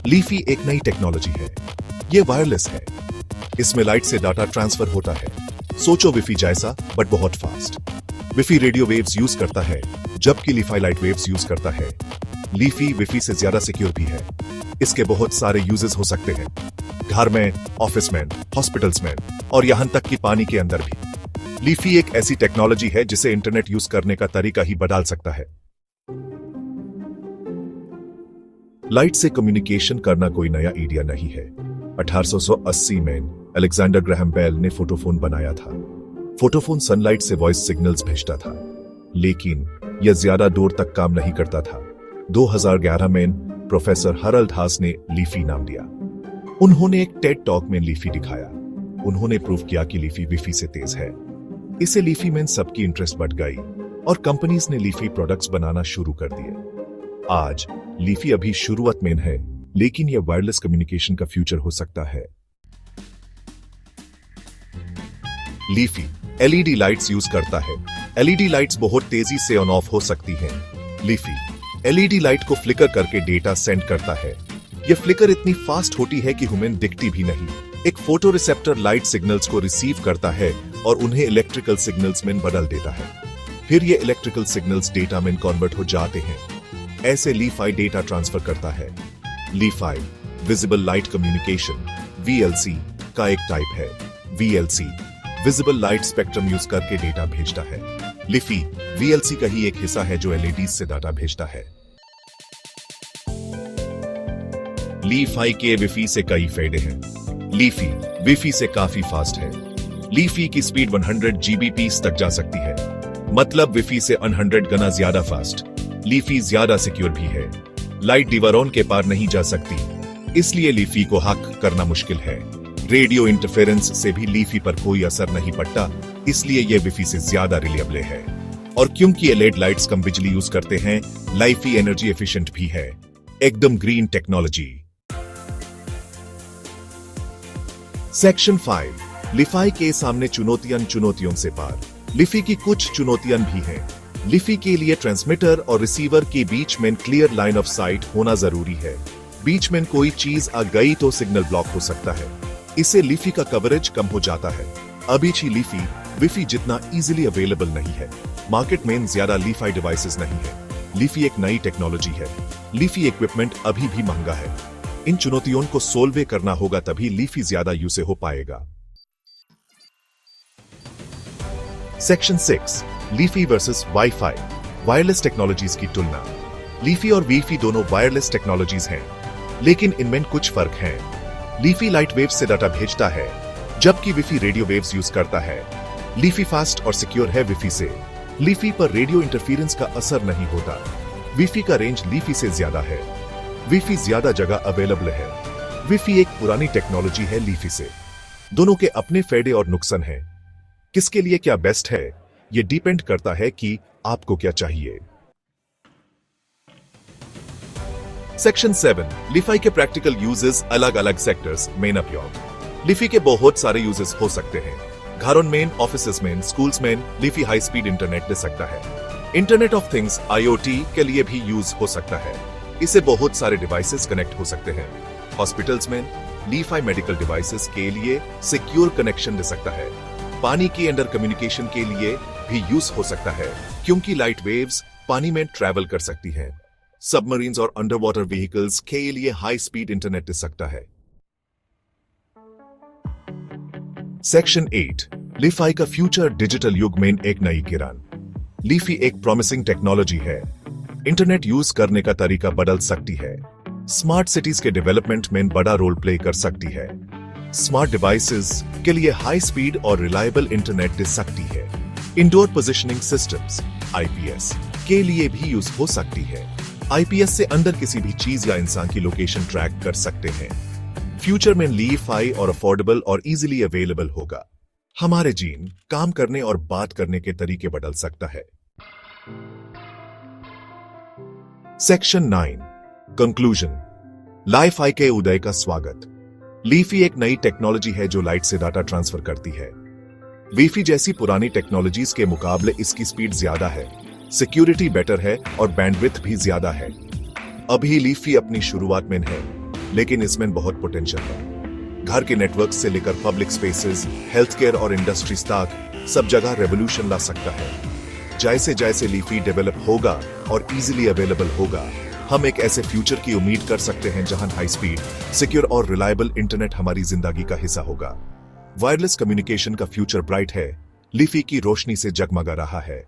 Leafy एक नई technology है। ये वायरलेस है। इसमें लाइट से डाटा ट्रांसफर होता है। सोचो विफी जैसा बट बहुत फास्ट। विफी रेडियो वेव्स यूज करता है जबकि लीफी लाइट वेव्स यूज करता है। लीफी विफी से ज्यादा सिक्योर भी है। इसके बहुत सारे यूजेस हो सकते हैं, घर में, ऑफिस में, हॉस्पिटल्स में और यहां तक कि पानी के अंदर भी। लीफी एक ऐसी टेक्नोलॉजी है जिसे इंटरनेट यूज करने का तरीका ही बदल सकता है। लाइट से कम्युनिकेशन करना कोई नया आइडिया नहीं है। 1880 में अलेक्जेंडर ग्राहम बेल ने फोटोफोन बनाया था। फोटोफोन सनलाइट से वॉइस सिग्नल्स भेजता था, लेकिन यह ज्यादा दूर तक काम नहीं करता था। 2011 में प्रोफेसर हरल्ड हास ने लीफी नाम दिया। उन्होंने एक टेड टॉक में लीफी दिखाया। उन्होंने प्रूव किया कि लीफी विफी से तेज है। इसे लीफी में सबकी इंटरेस्ट बढ़ गई और कंपनीज ने लीफी प्रोडक्ट्स बनाना शुरू कर दिए। आज लीफी अभी शुरुआत में है, लेकिन यह वायरलेस कम्युनिकेशन का फ्यूचर हो सकता है। लीफी एलईडी लाइट्स यूज करता है। एलईडी लाइट्स बहुत तेजी से ऑन ऑफ हो सकती हैं। लीफी एलईडी लाइट को फ्लिकर करके डेटा सेंड करता है। यह फ्लिकर इतनी फास्ट होती है कि हमें दिखती भी नहीं। एक फोटो रिसेप्टर लाइट सिग्नल्स को रिसीव करता है और उन्हें इलेक्ट्रिकल सिग्नल्स में बदल देता है। फिर ये इलेक्ट्रिकल सिग्नल्स डेटा में कन्वर्ट हो जाते हैं। ऐसे लीफी डेटा ट्रांसफर करता है। Leafy visible light communication VLC का एक टाइप है। VLC visible light spectrum use करके डेटा भेजता है। लीफी वीएलसी का ही एक हिस्सा है जो एलईडीज से डाटा भेजता है। लीफी के विफी से कई फायदे हैं। लीफी विफी से काफी फास्ट है। लीफी की स्पीड 100 Gbps तक जा सकती है, मतलब विफी से 100 गुना ज्यादा फास्ट। लीफी ज्यादा सिक्योर भी है। लाइट दीवारों के पार नहीं जा सकती, इसलिए लीफी को हैक करना मुश्किल है। रेडियो इंटरफेरेंस से भी लीफी पर कोई असर नहीं पड़ता, इसलिए यह विफी से ज्यादा रिलायबल है। और क्योंकि एलईडी लाइट्स कम बिजली यूज करते हैं, लीफी एनर्जी एफिशिएंट भी है। एकदम ग्रीन टेक्नोलॉजी। सेक्शन 5 लीफी के सामने चुनौतियों से पार। लीफी की कुछ चुनौतियां भी हैं। लीफी के लिए ट्रांसमीटर और रिसीवर के बीच में क्लियर लाइन ऑफ साइट होना जरूरी है। बीच में कोई चीज आ गई तो सिग्नल ब्लॉक हो सकता है। इससे लीफी का कवरेज कम हो जाता है। अभी भी लीफी विफी जितना इजीली अवेलेबल नहीं है। मार्केट में ज्यादा लीफी डिवाइसेस नहीं है। लीफी एक नई टेक्नोलॉजी है। लीफी इक्विपमेंट अभी भी महंगा है। इन चुनौतियों को सोल्व करना होगा, तभी लीफी ज्यादा यूज हो पाएगा। Section 6 leafy versus wifi wireless technologies की तुलना। लीफी और वीफी दोनों वायरलेस टेक्नोलॉजीज हैं, लेकिन इनमें कुछ फर्क हैं। लीफी लाइट वेव्स से डाटा भेजता है, जबकि विफी रेडियो वेव्स यूज करता है। लीफी फास्ट और सिक्योर है विफी से। लीफी पर रेडियो इंटरफेरेंस का असर नहीं होता। विफी का रेंज लीफी से ज्यादा है। विफी ज्यादा जगह अवेलेबल है। विफी एक पुरानी टेक्नोलॉजी है लीफी से। दोनों के अपने फायदे और नुकसान हैं। किसके लिए क्या बेस्ट है, यह डिपेंड करता है कि आपको क्या चाहिए। सेक्शन 7 लीफी के प्रैक्टिकल यूजेस अलग अलग सेक्टर्स में उपयोग। लीफी के बहुत सारे यूजेस हो सकते हैं। घरों में, ऑफिसेस में, स्कूल्स में लीफी हाई स्पीड इंटरनेट दे सकता है। इंटरनेट ऑफ थिंग्स IoT के लिए भी यूज हो सकता है। इससे बहुत सारे डिवाइसेस कनेक्ट हो सकते हैं। हॉस्पिटल्स में लीफी मेडिकल डिवाइसेस के लिए सिक्योर कनेक्शन दे सकता है। पानी के अंडर कम्युनिकेशन के लिए भी यूज हो सकता है, क्योंकि लाइट वेव्स पानी में ट्रैवल कर सकती हैं। सबमरीन्स और अंडर वाटर व्हीकल्स के लिए हाई स्पीड इंटरनेट दे सकता है। सेक्शन 8 लीफी का फ्यूचर डिजिटल युग में एक नई किरण। लीफी एक प्रॉमिसिंग टेक्नोलॉजी है। इंटरनेट यूज करने का तरीका बदल सकती है। स्मार्ट सिटीज के डेवलपमेंट में बड़ा रोल प्ले कर सकती है। स्मार्ट डिवाइसेस के लिए हाई स्पीड और रिलायबल इंटरनेट दे सकती है। इंडोर पोजिशनिंग सिस्टम्स IPS के लिए भी यूज हो सकती है। IPS से अंदर किसी भी चीज या इंसान की लोकेशन ट्रैक कर सकते हैं। फ्यूचर में लीफी और अफोर्डेबल और इजीली अवेलेबल होगा। हमारे जीन, काम करने और बात करने के तरीके बदल सकता है। Section 9 conclusion. लीफी के उदय का स्वागत। लीफी एक नई टेक्नोलॉजी है जो लाइट से डाटा ट्रांसफर करती है। वीफी जैसी पुरानी टेक्नोलॉजीज के मुकाबले इसकी स्पीड ज्यादा है, सिक्योरिटी बेटर है और बैंडविड्थ भी ज्यादा है। अभी लीफी अपनी शुरुआत में है। लेकिन इसमें बहुत पोटेंशियल है। घर के नेटवर्क से लेकर पब्लिक स्पेसेस, हेल्थ केयर और इंडस्ट्रीज तक सब जगह रेवोल्यूशन ला सकता है। जैसे जैसे लीफी डेवलप होगा और इजीली अवेलेबल होगा, हम एक ऐसे फ्यूचर की उम्मीद कर सकते हैं जहां हाई स्पीड, सिक्योर और रिलायबल इंटरनेट हमारी जिंदगी का हिस्सा होगा। वायरलेस कम्युनिकेशन का फ्यूचर ब्राइट है, लीफी की रोशनी से जगमगा रहा है।